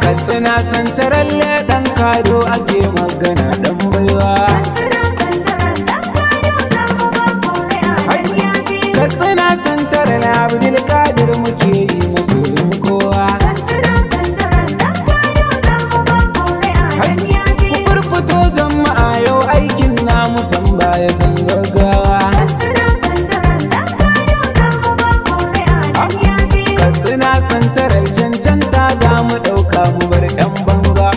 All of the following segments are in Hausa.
Katsina Santaralle ɗan Kado ake magana ɗan baiwa. Katsina Santaralle Abdulkadir muke yi masoyin kowa. Ku furfuto jama'a yau aikin namu san baya san gaggawa. Katsina Santaralle cancanta ga mu ɗauka mu bar ɗan banga.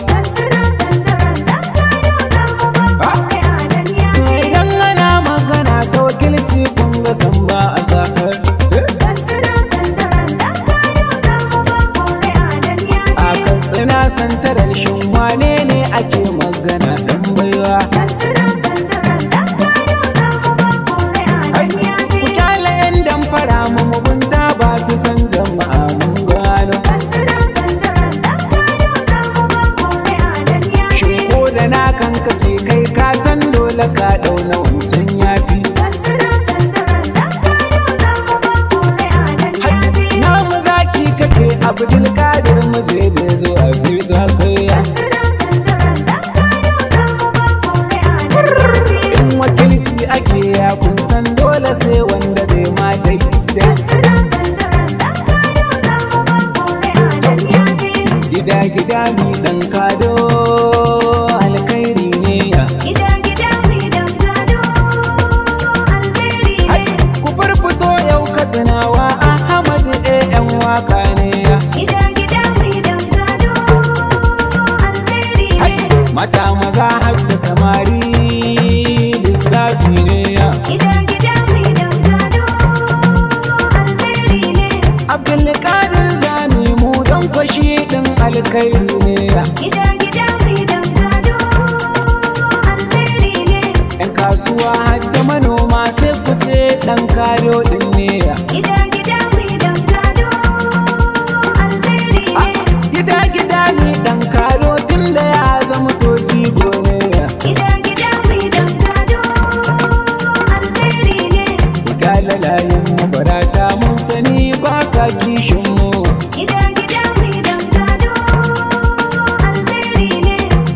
Idan ana magana ta wakilci kun ga san ba a sakar. A Katsina Santaralle shin wane ne ake magana ɗan baiwa? Ku kyale 'yan damfara mu mugunta ba su san jama'a mun gano. Shin ko da na kan kake kai ka san dole ka ɗauna wancan yafi. Namu zaki kake Abdulkadir mu je da zo a ziga kai. In wakilci ake ya kun san dole sai wanda bai ma daidai. Gida mi ɗan Kado alkhairi ne ya. Ku furfuto yau Katsinawa Ahmad ɗan waka ne ya. Mata maza har da samari lissafi ne ya. Abdulkadir zami mu don kwashi ɗin alkhairi ne ya. Yan kasuwa har da manoma sai ku ce ɗan Kado ɗin ne ya. Gida mi ɗan Kado tun da ya zama to jigo ne ya. Ku kyale layin mabarata mun sani ba sa kishin mu.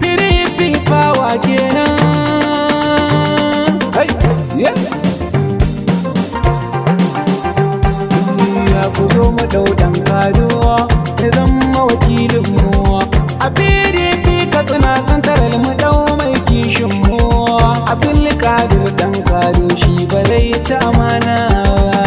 Firifi fawa kenan. Hey, yeah. Ya ku zo mu ɗau ɗan Kado ya zama wakilin mu. A PDP Katsina Santaralle mu ɗau mai kishin mu. Abdulkadir ɗan Kado shi ba zai ci amana ba.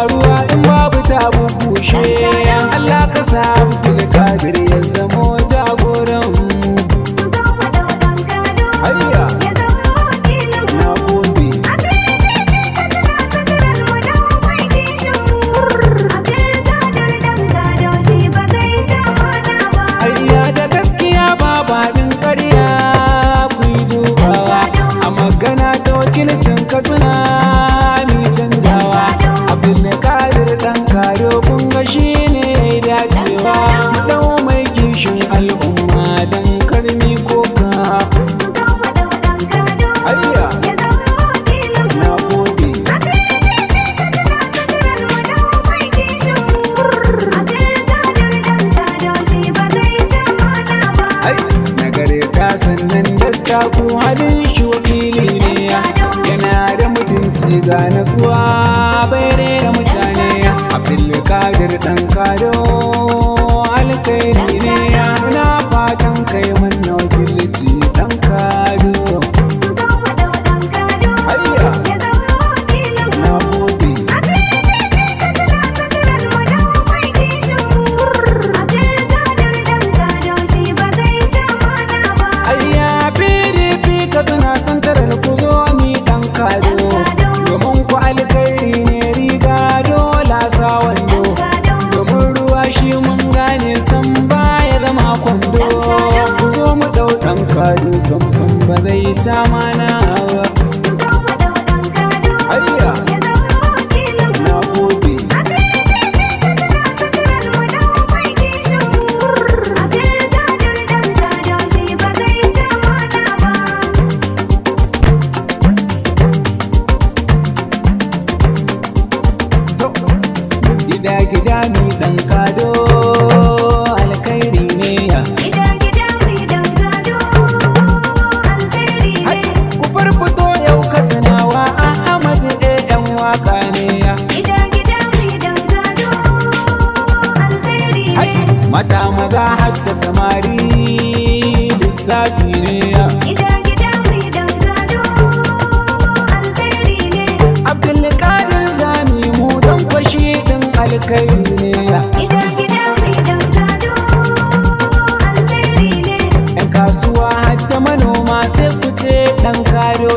Ruwa in babu ta bubushe. Allah ka sa Abdulkadir ya zamo jagoran mu. Hayya na gode. Hayya da gaskiya ba baɗin ƙarya ku yi dubawa. A magana ta wakilcin Katsina mi canjawa. Abdulkadir ɗan Kado kun ga shi ne ya dacewa. Ɗau mai kishin al'umma don karmi koka. Hayya na gode. Nagare ta sannan dattaku halin shi wakili ne ya. Yana da mutunci ga natsuwa bai rera mutane. Abdulkadir ɗan Kado alkhairi ne ya. Muna fatan kai mana wakilci ɗan Kado. Hayya na gode. Ayya PDP Katsina Santaralle ku zo mi ɗan Kado. samsam ba zai ta mana ba. Ayya na gode. Gida mi dan kado alkhairi ne ya. Gida mi dan kado alkhairi ne. Ku farfito yau kasanawa a Amadu yan waka ne ya. Gida mi dan kado alkhairi ne. Mata maza har da samari lissafi ne ya. Gida mi dan kado alkhairi ne. Abdulkadir zami mu dan kwashi din alkhairi ne ya. Gida mi dan kado alkhairi ne. Yan kasuwa har da manoma sai ku ce dan kado